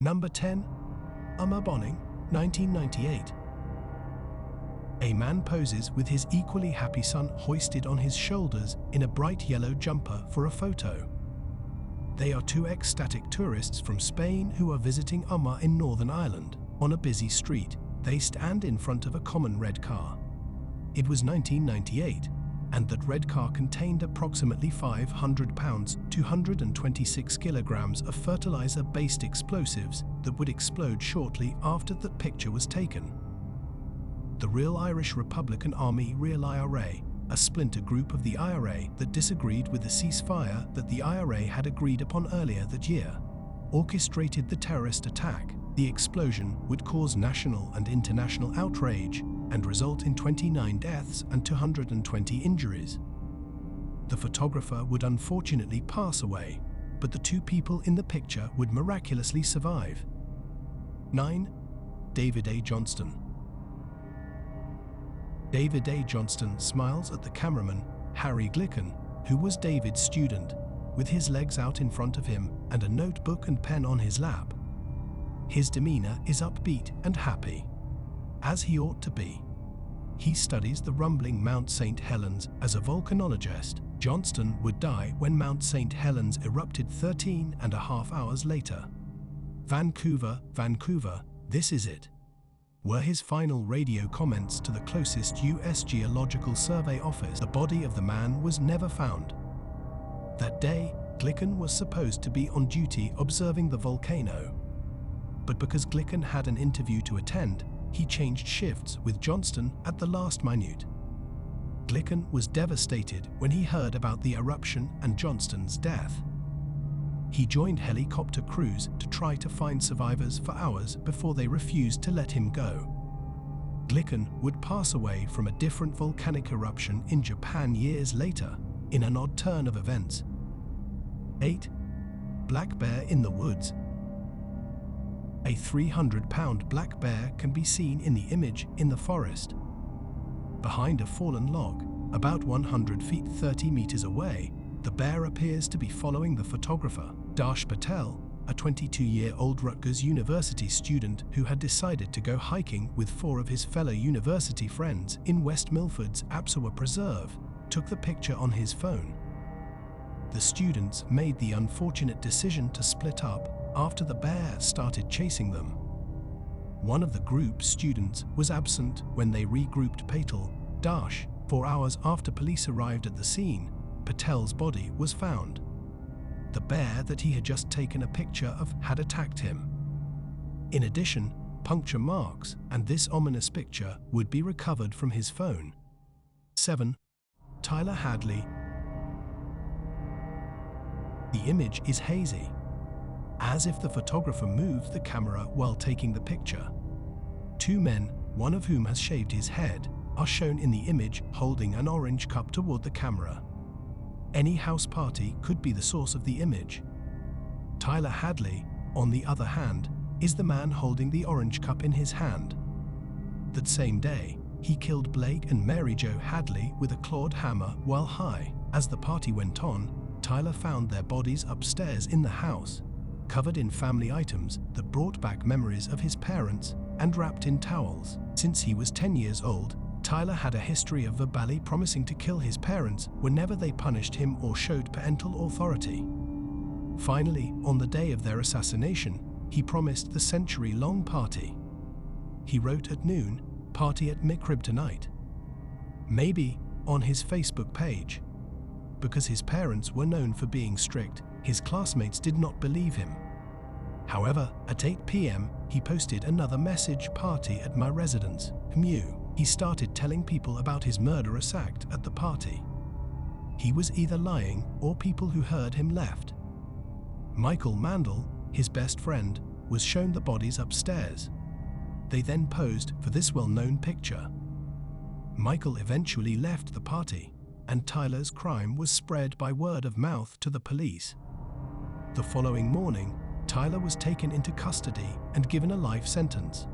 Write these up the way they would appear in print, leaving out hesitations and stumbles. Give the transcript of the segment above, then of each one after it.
Number 10. Bonning, 1998. A man poses with his equally happy son hoisted on his shoulders in a bright yellow jumper for a photo. They are two ecstatic tourists from Spain who are visiting in Northern Ireland. On a busy street, they stand in front of a common red car. It was 1998, and that red car contained approximately 500 pounds, 226 kilograms of fertilizer-based explosives that would explode shortly after the picture was taken. The Real Irish Republican Army, Real IRA, a splinter group of the IRA that disagreed with the ceasefire that the IRA had agreed upon earlier that year, orchestrated the terrorist attack. The explosion would cause national and international outrage and result in 29 deaths and 220 injuries. The photographer would unfortunately pass away, but the two people in the picture would miraculously survive. 9. David A. Johnston. David A. Johnston smiles at the cameraman, Harry Glicken, who was David's student, with his legs out in front of him and a notebook and pen on his lap. His demeanor is upbeat and happy, as he ought to be. He studies the rumbling Mount St. Helens as a volcanologist. Johnston would die when Mount St. Helens erupted 13.5 hours later. Vancouver, Vancouver, this is it, were his final radio comments to the closest U.S. Geological Survey office. The body of the man was never found. That day, Glicken was supposed to be on duty observing the volcano. But because Glicken had an interview to attend, he changed shifts with Johnston at the last minute. Glicken was devastated when he heard about the eruption and Johnston's death. He joined helicopter crews to try to find survivors for hours before they refused to let him go. Glicken would pass away from a different volcanic eruption in Japan years later, in an odd turn of events. 8. Black bear in the woods. A 300-pound black bear can be seen in the image in the forest. Behind a fallen log, about 100 feet 30 meters away, the bear appears to be following the photographer, Dash Patel, a 22-year-old Rutgers University student who had decided to go hiking with 4 of his fellow university friends in West Milford's Apsawa Preserve, took the picture on his phone. The students made the unfortunate decision to split up after the bear started chasing them. One of the group's students was absent when they regrouped. Patel, Dash. 4 hours after police arrived at the scene, Patel's body was found. The bear that he had just taken a picture of had attacked him. In addition, puncture marks and this ominous picture would be recovered from his phone. 7. Tyler Hadley. The image is hazy, as if the photographer moved the camera while taking the picture. 2 men, one of whom has shaved his head, are shown in the image holding an orange cup toward the camera. Any house party could be the source of the image. Tyler Hadley, on the other hand, is the man holding the orange cup in his hand. That same day, he killed Blake and Mary Jo Hadley with a clawed hammer while high. As the party went on, Tyler found their bodies upstairs in the house, covered in family items that brought back memories of his parents and wrapped in towels. Since he was 10 years old, Tyler had a history of verbally promising to kill his parents whenever they punished him or showed parental authority. Finally, on the day of their assassination, he promised the century-long party. He wrote at noon, "Party at McRib tonight." Maybe on his Facebook page. Because his parents were known for being strict, his classmates did not believe him. However, at 8 p.m., he posted another message, "Party at my residence, Mew." He started telling people about his murderous act at the party. He was either lying or people who heard him left. Michael Mandel, his best friend, was shown the bodies upstairs. They then posed for this well-known picture. Michael eventually left the party, and Tyler's crime was spread by word of mouth to the police. The following morning, Tyler was taken into custody and given a life sentence.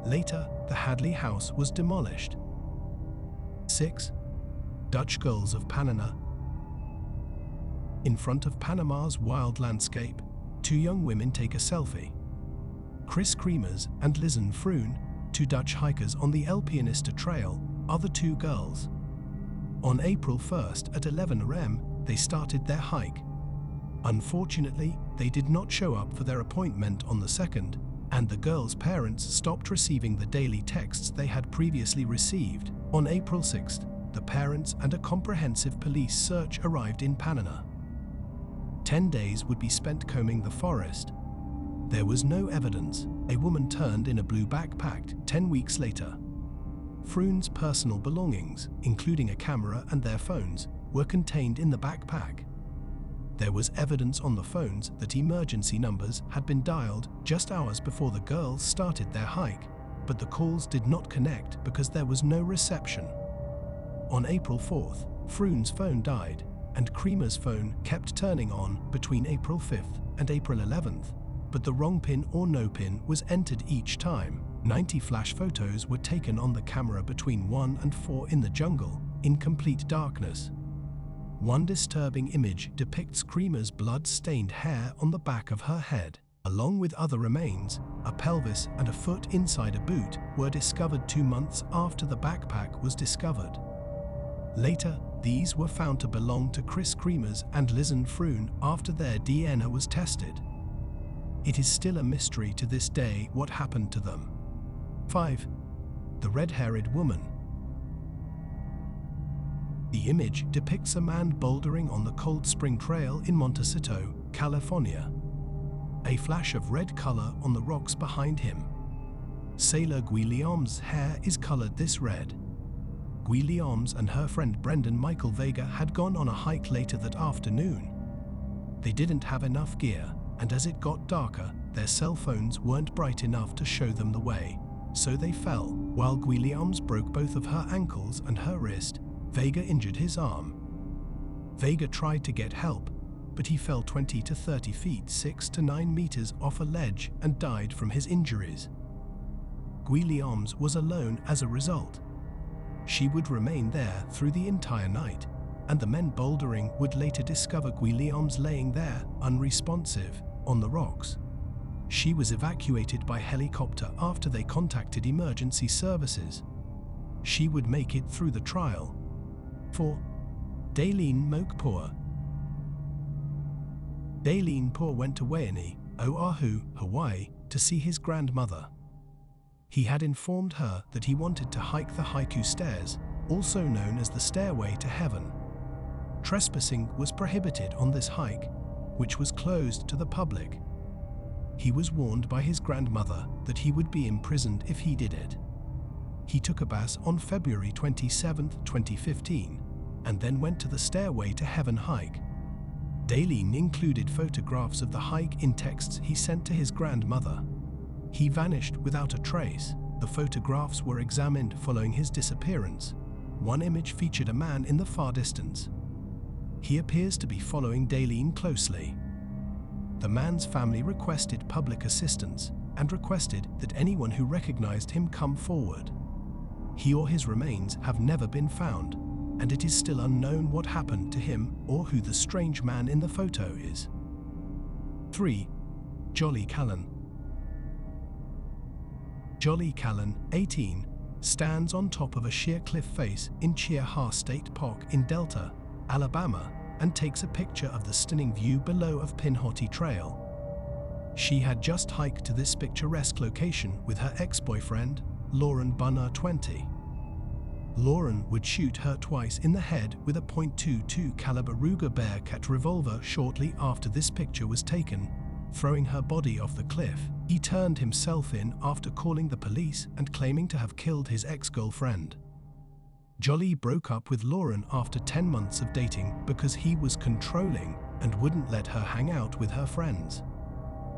Later, the Hadley house was demolished. 6. Dutch Girls of Panama. In front of Panama's wild landscape, 2 young women take a selfie. Chris Kremers and Lizen Froon, two Dutch hikers on the Alpinista Trail, are the two girls. On April 1st at 11 a.m., they started their hike. Unfortunately, they did not show up for their appointment on the 2nd, and the girls' parents stopped receiving the daily texts they had previously received. On April 6th, the parents and a comprehensive police search arrived in Panana. 10 days would be spent combing the forest. There was no evidence. A woman turned in a blue backpack 10 weeks later. Froon's personal belongings, including a camera and their phones, were contained in the backpack. There was evidence on the phones that emergency numbers had been dialed just hours before the girls started their hike, but the calls did not connect because there was no reception. On April 4th, Froon's phone died, and Kremers' phone kept turning on between April 5th and April 11th, but the wrong pin or no pin was entered each time. 90 flash photos were taken on the camera between 1 and 4 in the jungle, in complete darkness. One disturbing image depicts Kremers' blood-stained hair on the back of her head. Along with other remains, a pelvis and a foot inside a boot were discovered 2 months after the backpack was discovered. Later, these were found to belong to Chris Kremers and Lizen Froon after their DNA was tested. It is still a mystery to this day what happened to them. 5. The red-haired woman. The image depicts a man bouldering on the Cold Spring Trail in Montecito, California. A flash of red color on the rocks behind him. Sailor Guillaume's hair is colored this red. Guillaume and her friend Brendan Michael Vega had gone on a hike later that afternoon. They didn't have enough gear, and as it got darker, their cell phones weren't bright enough to show them the way, so they fell. While Guillaume broke both of her ankles and her wrist, Vega injured his arm. Vega tried to get help, but he fell 20 to 30 feet 6 to 9 meters off a ledge and died from his injuries. Guillaume was alone as a result. She would remain there through the entire night, and the men bouldering would later discover Guillaume laying there, unresponsive, on the rocks. She was evacuated by helicopter after they contacted emergency services. She would make it through the trial. 4. Daleen Mokpoa. Daleen Poor went to Waianae, Oahu, Hawaii, to see his grandmother. He had informed her that he wanted to hike the Haiku Stairs, also known as the Stairway to Heaven. Trespassing was prohibited on this hike, which was closed to the public. He was warned by his grandmother that he would be imprisoned if he did it. He took a bus on February 27, 2015, and then went to the Stairway to Heaven hike. Daleen included photographs of the hike in texts he sent to his grandmother. He vanished without a trace. The photographs were examined following his disappearance. One image featured a man in the far distance. He appears to be following Daleen closely. The man's family requested public assistance and requested that anyone who recognized him come forward. He or his remains have never been found, and it is still unknown what happened to him or who the strange man in the photo is. 3. Jolly Callan. Jolly Callan, 18, stands on top of a sheer cliff face in Cheaha State Park in Delta, Alabama, and takes a picture of the stunning view below of Pinhoti Trail. She had just hiked to this picturesque location with her ex-boyfriend, Lauren Bunner, 20. Lauren would shoot her twice in the head with a .22 caliber Ruger Bearcat revolver shortly after this picture was taken, throwing her body off the cliff. He turned himself in after calling the police and claiming to have killed his ex-girlfriend. Jolly broke up with Lauren after 10 months of dating because he was controlling and wouldn't let her hang out with her friends.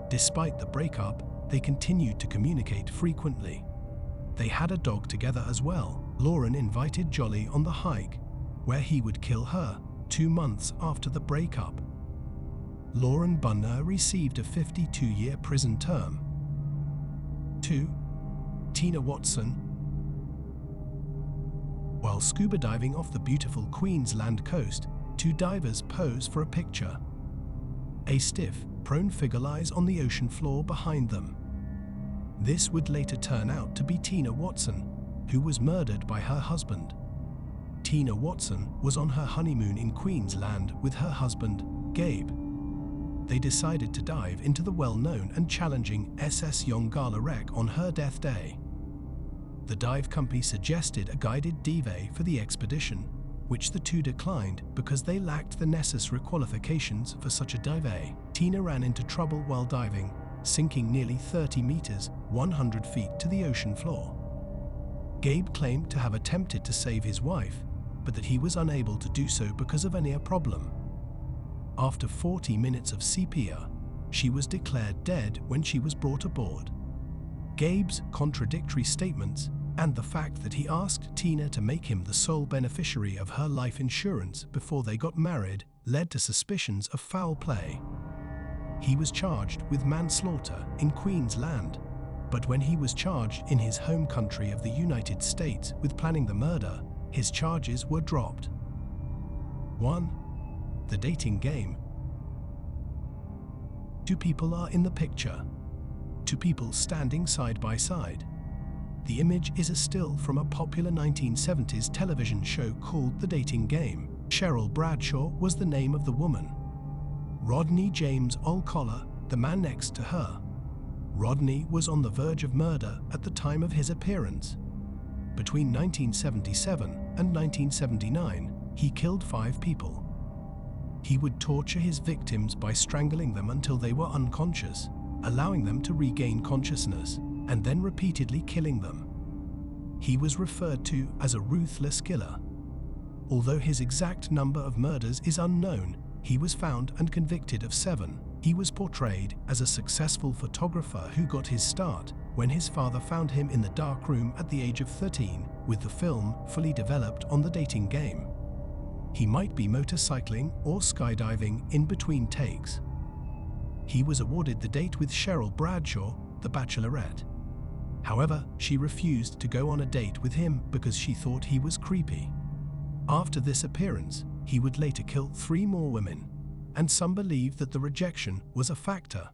Despite the breakup, they continued to communicate frequently. They had a dog together as well. Lauren invited Jolly on the hike, where he would kill her 2 months after the breakup. Lauren Bunner received a 52-year prison term. 2. Tina Watson. While scuba diving off the beautiful Queensland coast, 2 divers pose for a picture. A stiff, prone figure lies on the ocean floor behind them. This would later turn out to be Tina Watson, who was murdered by her husband. Tina Watson was on her honeymoon in Queensland with her husband, Gabe. They decided to dive into the well-known and challenging SS Yongala wreck on her death day. The dive company suggested a guided dive for the expedition, which the two declined because they lacked the necessary qualifications for such a dive. Tina ran into trouble while diving, sinking nearly 30 meters, 100 feet to the ocean floor. Gabe claimed to have attempted to save his wife, but that he was unable to do so because of an ear problem. After 40 minutes of CPR, she was declared dead when she was brought aboard. Gabe's contradictory statements and the fact that he asked Tina to make him the sole beneficiary of her life insurance before they got married led to suspicions of foul play. He was charged with manslaughter in Queensland, but when he was charged in his home country of the United States with planning the murder, his charges were dropped. 1. The dating game. Two people are in the picture. Two people standing side by side. The image is a still from a popular 1970s television show called The Dating Game. Cheryl Bradshaw was the name of the woman. Rodney James Olcola, the man next to her. Rodney was on the verge of murder at the time of his appearance. Between 1977 and 1979, he killed 5 people. He would torture his victims by strangling them until they were unconscious, allowing them to regain consciousness, and then repeatedly killing them. He was referred to as a ruthless killer. Although his exact number of murders is unknown, he was found and convicted of 7. He was portrayed as a successful photographer who got his start when his father found him in the dark room at the age of 13, with the film fully developed on The Dating Game. He might be motorcycling or skydiving in between takes. He was awarded the date with Cheryl Bradshaw, the Bachelorette. However, she refused to go on a date with him because she thought he was creepy. After this appearance, he would later kill 3 more women, and some believe that the rejection was a factor